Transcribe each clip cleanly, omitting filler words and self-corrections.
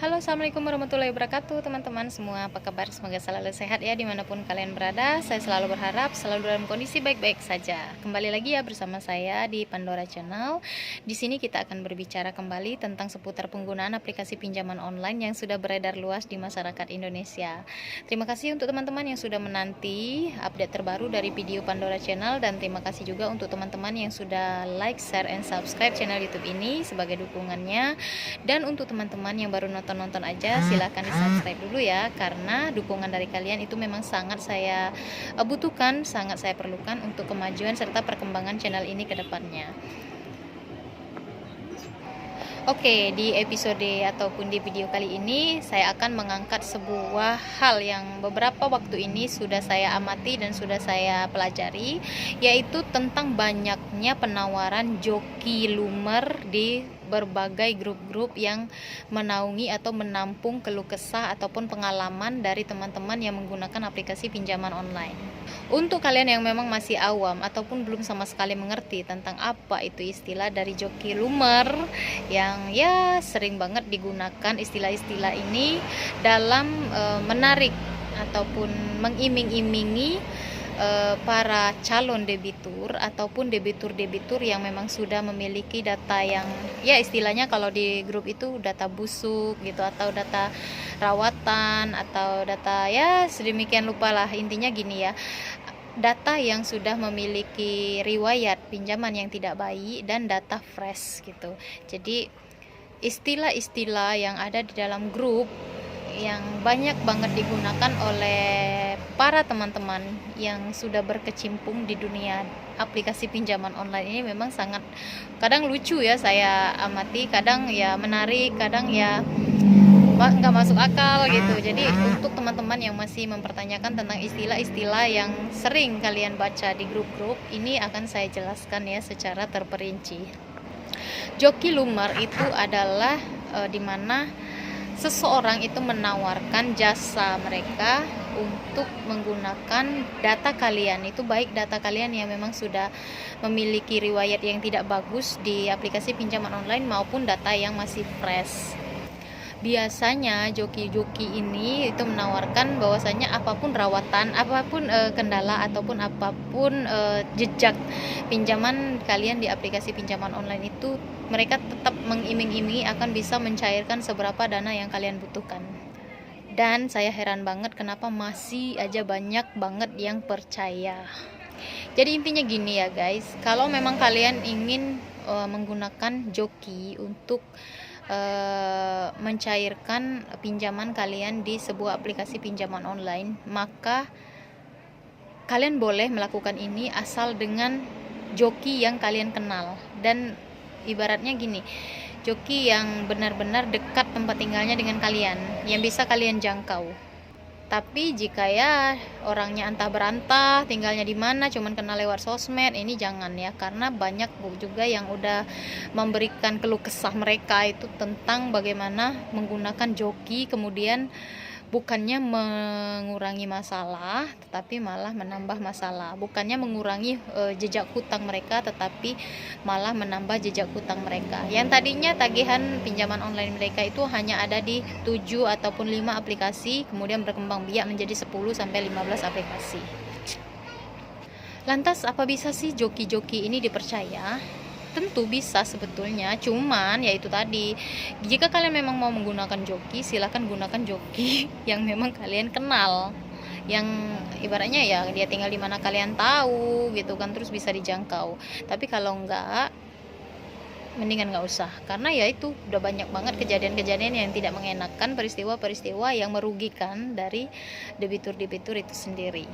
Halo, assalamualaikum warahmatullahi wabarakatuh teman-teman semua. Apa kabar? Semoga selalu sehat ya dimanapun kalian berada. Saya selalu berharap selalu dalam kondisi baik-baik saja. Kembali lagi ya bersama saya di Pandora Channel. Di sini kita akan berbicara kembali tentang seputar penggunaan aplikasi pinjaman online yang sudah beredar luas di masyarakat Indonesia. Terima kasih untuk teman-teman yang sudah menanti update terbaru dari video Pandora Channel, dan terima kasih juga untuk teman-teman yang sudah like, share, and subscribe channel YouTube ini sebagai dukungannya. Dan untuk teman-teman yang baru nonton aja, silahkan di subscribe dulu ya, karena dukungan dari kalian itu memang sangat saya butuhkan, sangat saya perlukan untuk kemajuan serta perkembangan channel ini ke depannya. Oke, di episode ataupun di video kali ini saya akan mengangkat sebuah hal yang beberapa waktu ini sudah saya amati dan sudah saya pelajari, yaitu tentang banyaknya penawaran joki lumer di berbagai grup-grup yang menaungi atau menampung keluh kesah ataupun pengalaman dari teman-teman yang menggunakan aplikasi pinjaman online. Untuk kalian yang memang masih awam ataupun belum sama sekali mengerti tentang apa itu istilah dari joki lumer, yang ya sering banget digunakan istilah-istilah ini dalam menarik ataupun mengiming-imingi para calon debitur ataupun debitur-debitur yang memang sudah memiliki data yang ya istilahnya kalau di grup itu data busuk gitu, atau data rawatan, atau data ya sedemikian lupa lah, intinya gini ya, data yang sudah memiliki riwayat pinjaman yang tidak baik dan data fresh gitu. Jadi istilah-istilah yang ada di dalam grup yang banyak banget digunakan oleh para teman-teman yang sudah berkecimpung di dunia aplikasi pinjaman online ini memang sangat kadang lucu ya saya amati, kadang ya menarik, kadang ya nggak masuk akal gitu. Jadi untuk teman-teman yang masih mempertanyakan tentang istilah-istilah yang sering kalian baca di grup-grup ini, akan saya jelaskan ya secara terperinci. Joki lumer itu adalah dimana seseorang itu menawarkan jasa mereka untuk menggunakan data kalian, itu baik data kalian yang memang sudah memiliki riwayat yang tidak bagus di aplikasi pinjaman online maupun data yang masih fresh. Biasanya joki-joki ini itu menawarkan bahwasanya apapun rawatan, apapun kendala ataupun apapun jejak pinjaman kalian di aplikasi pinjaman online itu, mereka tetap mengiming-imingi akan bisa mencairkan seberapa dana yang kalian butuhkan. Dan saya heran banget kenapa masih aja banyak banget yang percaya. Jadi intinya gini ya guys, kalau memang kalian ingin menggunakan joki untuk mencairkan pinjaman kalian di sebuah aplikasi pinjaman online, maka kalian boleh melakukan ini asal dengan joki yang kalian kenal, dan ibaratnya gini, joki yang benar-benar dekat tempat tinggalnya dengan kalian, yang bisa kalian jangkau. Tapi jika ya orangnya antah berantah, tinggalnya di mana, cuman kenal lewat sosmed, ini jangan ya, karena banyak juga yang udah memberikan keluh kesah mereka itu tentang bagaimana menggunakan joki, kemudian bukannya mengurangi masalah tetapi malah menambah masalah, bukannya mengurangi jejak hutang mereka tetapi malah menambah jejak hutang mereka. Yang tadinya tagihan pinjaman online mereka itu hanya ada di 7 ataupun 5 aplikasi, kemudian berkembang biak menjadi 10 sampai 15 aplikasi. Lantas apa bisa sih joki-joki ini dipercaya? Tentu bisa sebetulnya, cuman ya itu tadi, jika kalian memang mau menggunakan joki, silahkan gunakan joki yang memang kalian kenal, yang ibaratnya ya dia tinggal di mana kalian tahu gitu kan, terus bisa dijangkau. Tapi kalau enggak, mendingan nggak usah, karena ya itu udah banyak banget kejadian-kejadian yang tidak mengenakan, peristiwa-peristiwa yang merugikan dari debitur-debitur itu sendiri.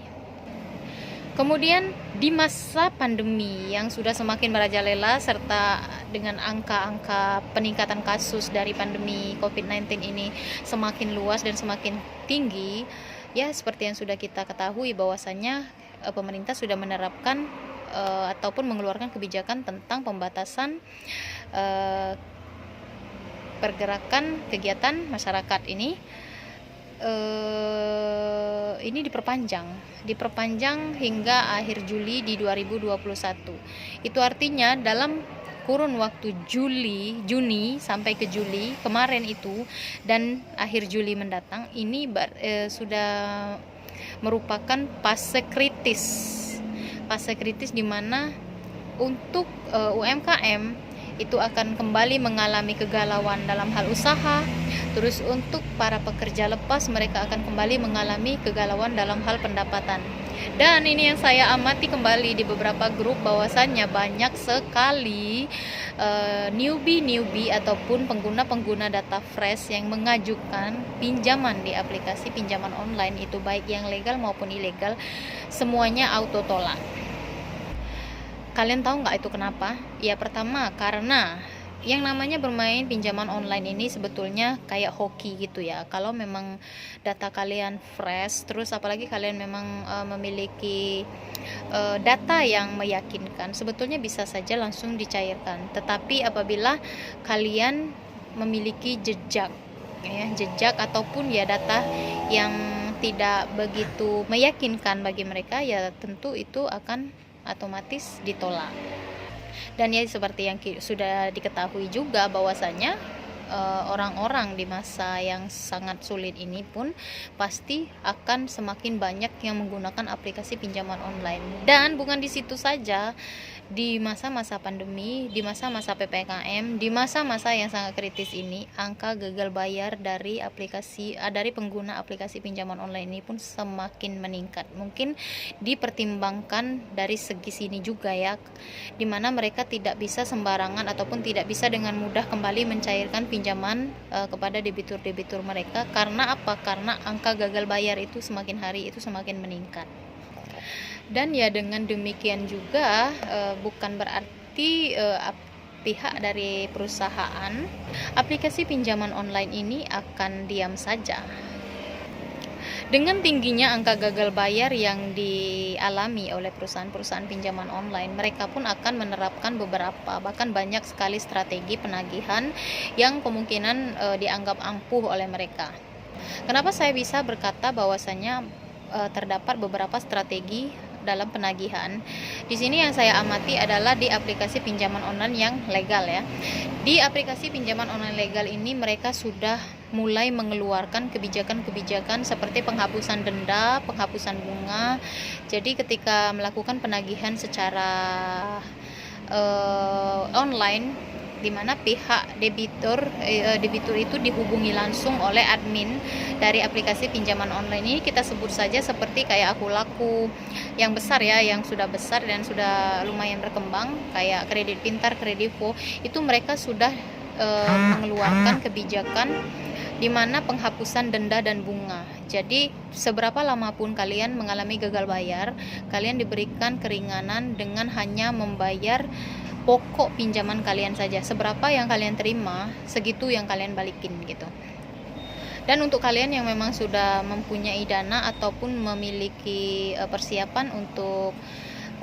Kemudian di masa pandemi yang sudah semakin merajalela serta dengan angka-angka peningkatan kasus dari pandemi COVID-19 ini semakin luas dan semakin tinggi, ya seperti yang sudah kita ketahui bahwasanya pemerintah sudah menerapkan ataupun mengeluarkan kebijakan tentang pembatasan pergerakan kegiatan masyarakat ini. Ini diperpanjang hingga akhir Juli di 2021. Itu artinya dalam kurun waktu Juni sampai ke Juli kemarin itu dan akhir Juli mendatang ini sudah merupakan fase kritis di mana untuk UMKM itu akan kembali mengalami kegalauan dalam hal usaha. Terus untuk para pekerja lepas, mereka akan kembali mengalami kegalauan dalam hal pendapatan. Dan ini yang saya amati kembali di beberapa grup, bahwasannya banyak sekali newbie ataupun pengguna data fresh yang mengajukan pinjaman di aplikasi pinjaman online, itu baik yang legal maupun ilegal, semuanya auto tolak. Kalian tahu nggak itu kenapa? Ya pertama, karena yang namanya bermain pinjaman online ini sebetulnya kayak hoki gitu ya. Kalau memang data kalian fresh, terus apalagi kalian memang memiliki data yang meyakinkan, sebetulnya bisa saja langsung dicairkan. Tetapi apabila kalian memiliki jejak ataupun ya data yang tidak begitu meyakinkan bagi mereka, ya tentu itu akan otomatis ditolak. Dan ya seperti yang sudah diketahui juga bahwasanya orang-orang di masa yang sangat sulit ini pun pasti akan semakin banyak yang menggunakan aplikasi pinjaman online. Dan bukan di situ saja, di masa-masa pandemi, di masa-masa PPKM, di masa-masa yang sangat kritis ini, angka gagal bayar dari pengguna aplikasi pinjaman online ini pun semakin meningkat. Mungkin dipertimbangkan dari segi sini juga ya, dimana mereka tidak bisa sembarangan ataupun tidak bisa dengan mudah kembali mencairkan pinjaman kepada debitur mereka. Karena apa? Karena angka gagal bayar itu semakin hari itu semakin meningkat. Dan ya dengan demikian juga bukan berarti pihak dari perusahaan aplikasi pinjaman online ini akan diam saja. Dengan tingginya angka gagal bayar yang dialami oleh perusahaan-perusahaan pinjaman online, mereka pun akan menerapkan bahkan banyak sekali strategi penagihan yang kemungkinan dianggap ampuh oleh mereka. Kenapa saya bisa berkata bahwasanya terdapat beberapa strategi dalam penagihan? Di sini yang saya amati adalah di aplikasi pinjaman online yang legal ya. Di aplikasi pinjaman online legal ini mereka sudah mulai mengeluarkan kebijakan-kebijakan seperti penghapusan denda, penghapusan bunga. Jadi ketika melakukan penagihan secara online, di mana pihak debitur itu dihubungi langsung oleh admin dari aplikasi pinjaman online ini, kita sebut saja seperti kayak Akulaku yang besar ya, yang sudah besar dan sudah lumayan berkembang, kayak Kredit Pintar, Kredivo, itu mereka sudah mengeluarkan kebijakan di mana penghapusan denda dan bunga. Jadi seberapa lama pun kalian mengalami gagal bayar, kalian diberikan keringanan dengan hanya membayar pokok pinjaman kalian saja. Seberapa yang kalian terima, segitu yang kalian balikin gitu. Dan untuk kalian yang memang sudah mempunyai dana ataupun memiliki persiapan untuk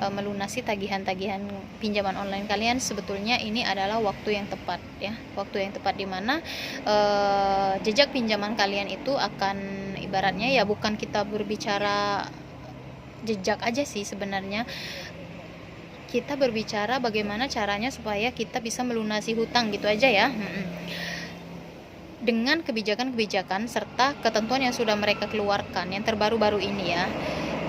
melunasi tagihan-tagihan pinjaman online kalian, sebetulnya ini adalah waktu yang tepat ya. Waktu yang tepat di mana jejak pinjaman kalian itu akan ibaratnya ya, bukan kita berbicara jejak aja sih sebenarnya. Kita berbicara bagaimana caranya supaya kita bisa melunasi hutang gitu aja ya. Dengan kebijakan-kebijakan serta ketentuan yang sudah mereka keluarkan yang terbaru-baru ini ya,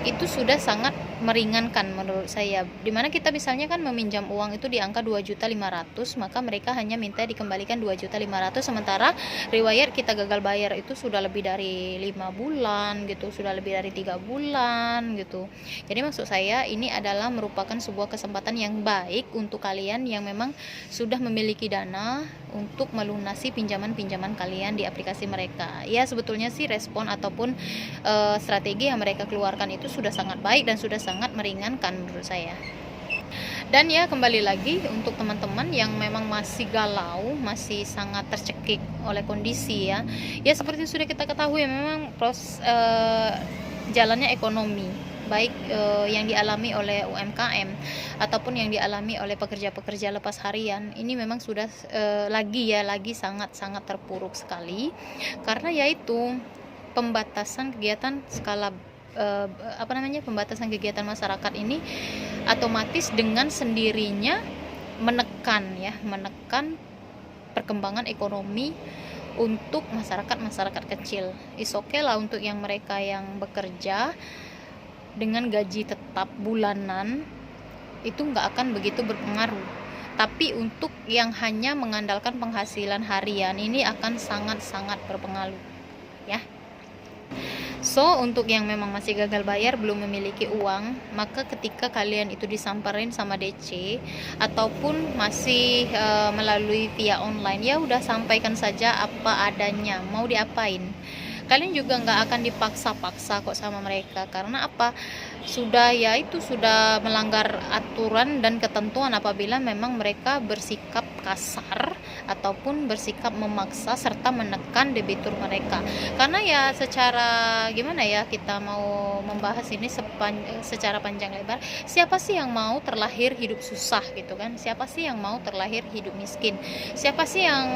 itu sudah sangat meringankan menurut saya. Dimana kita misalnya kan meminjam uang itu di angka 2.500.000, maka mereka hanya minta dikembalikan 2.500.000, sementara riwayat kita gagal bayar itu sudah lebih dari 5 bulan gitu, sudah lebih dari 3 bulan gitu. Jadi maksud saya ini adalah merupakan sebuah kesempatan yang baik untuk kalian yang memang sudah memiliki dana untuk melunasi pinjaman-pinjaman kalian di aplikasi mereka. Ya sebetulnya sih respon ataupun strategi yang mereka keluarkan itu sudah sangat baik dan sudah sangat meringankan menurut saya. Dan ya kembali lagi untuk teman-teman yang memang masih galau, masih sangat tercekik oleh kondisi ya. Ya seperti sudah kita ketahui memang jalannya ekonomi baik yang dialami oleh UMKM ataupun yang dialami oleh pekerja-pekerja lepas harian ini memang sudah lagi sangat-sangat terpuruk sekali, karena yaitu pembatasan kegiatan pembatasan kegiatan masyarakat ini otomatis dengan sendirinya menekan perkembangan ekonomi untuk masyarakat kecil. Is okay lah untuk yang mereka yang bekerja dengan gaji tetap bulanan itu nggak akan begitu berpengaruh. Tapi untuk yang hanya mengandalkan penghasilan harian ini akan sangat-sangat berpengaruh ya. So, untuk yang memang masih gagal bayar, belum memiliki uang, maka ketika kalian itu disamperin sama DC ataupun masih melalui via online, ya udah sampaikan saja apa adanya, mau diapain. Kalian juga nggak akan dipaksa-paksa kok sama mereka, karena apa? Sudah melanggar aturan dan ketentuan apabila memang mereka bersikap kasar ataupun bersikap memaksa serta menekan debitur mereka. Karena ya secara gimana ya, kita mau membahas ini secara panjang lebar, siapa sih yang mau terlahir hidup susah gitu kan? Siapa sih yang mau terlahir hidup miskin? Siapa sih yang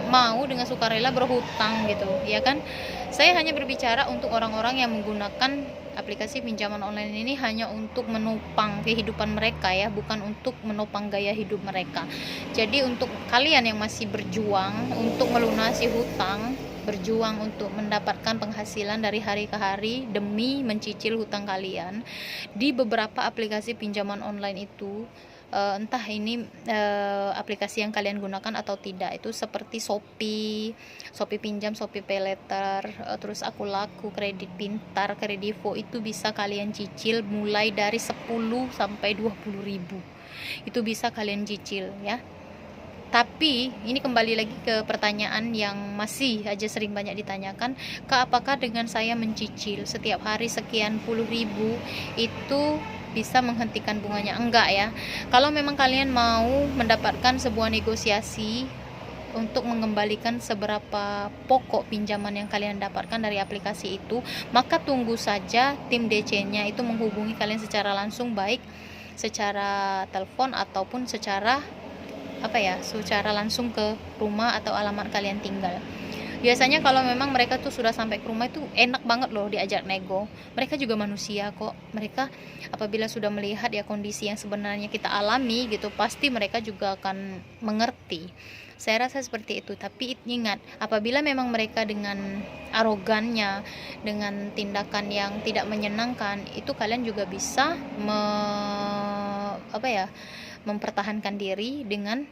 mau dengan sukarela berhutang gitu, ya kan? Saya hanya berbicara untuk orang-orang yang menggunakan aplikasi pinjaman online ini hanya untuk menopang kehidupan mereka ya, bukan untuk menopang gaya hidup mereka. Jadi untuk kalian yang masih berjuang untuk melunasi hutang, berjuang untuk mendapatkan penghasilan dari hari ke hari demi mencicil hutang kalian, di beberapa aplikasi pinjaman online itu, entah ini aplikasi yang kalian gunakan atau tidak, itu seperti Shopee Pinjam, Shopee Pay Later, terus Aku Laku, Kredit Pintar, Kredivo, itu bisa kalian cicil mulai dari 10 sampai 20 ribu. Itu bisa kalian cicil ya. Tapi ini kembali lagi ke pertanyaan yang masih aja sering banyak ditanyakan, apakah dengan saya mencicil setiap hari sekian puluh ribu itu bisa menghentikan bunganya? Enggak ya. Kalau memang kalian mau mendapatkan sebuah negosiasi untuk mengembalikan seberapa pokok pinjaman yang kalian dapatkan dari aplikasi itu, maka tunggu saja tim DC-nya itu menghubungi kalian secara langsung, baik secara telepon ataupun secara langsung ke rumah atau alamat kalian tinggal. Biasanya kalau memang mereka tuh sudah sampai ke rumah itu enak banget loh diajak nego. Mereka juga manusia kok. Mereka apabila sudah melihat ya kondisi yang sebenarnya kita alami gitu, pasti mereka juga akan mengerti. Saya rasa seperti itu. Tapi ingat, apabila memang mereka dengan arogannya, dengan tindakan yang tidak menyenangkan, itu kalian juga bisa mempertahankan diri dengan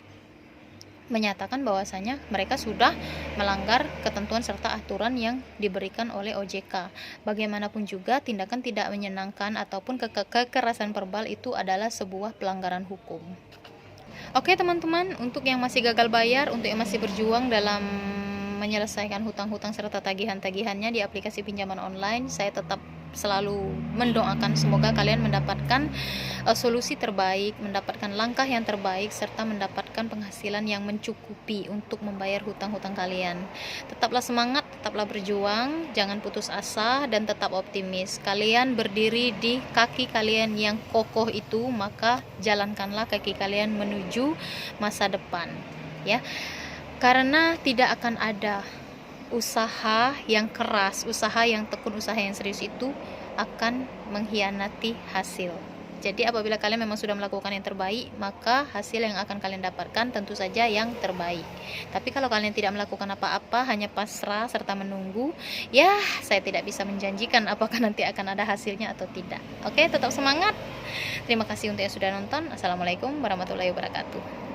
menyatakan bahwasanya mereka sudah melanggar ketentuan serta aturan yang diberikan oleh OJK. Bagaimanapun juga tindakan tidak menyenangkan ataupun kekerasan verbal itu adalah sebuah pelanggaran hukum. Oke teman-teman, untuk yang masih gagal bayar, untuk yang masih berjuang dalam menyelesaikan hutang-hutang serta tagihan-tagihannya di aplikasi pinjaman online, saya tetap selalu mendoakan semoga kalian mendapatkan solusi terbaik, mendapatkan langkah yang terbaik, serta mendapatkan penghasilan yang mencukupi untuk membayar hutang-hutang kalian. Tetaplah semangat, tetaplah berjuang, jangan putus asa, dan tetap optimis. Kalian berdiri di kaki kalian yang kokoh itu, maka jalankanlah kaki kalian menuju masa depan ya. Karena tidak akan ada usaha yang keras, usaha yang tekun, usaha yang serius itu akan mengkhianati hasil. Jadi apabila kalian memang sudah melakukan yang terbaik, maka hasil yang akan kalian dapatkan tentu saja yang terbaik. Tapi kalau kalian tidak melakukan apa-apa, hanya pasrah serta menunggu, ya saya tidak bisa menjanjikan apakah nanti akan ada hasilnya atau tidak. Oke, tetap semangat. Terima kasih untuk yang sudah nonton. Assalamualaikum warahmatullahi wabarakatuh.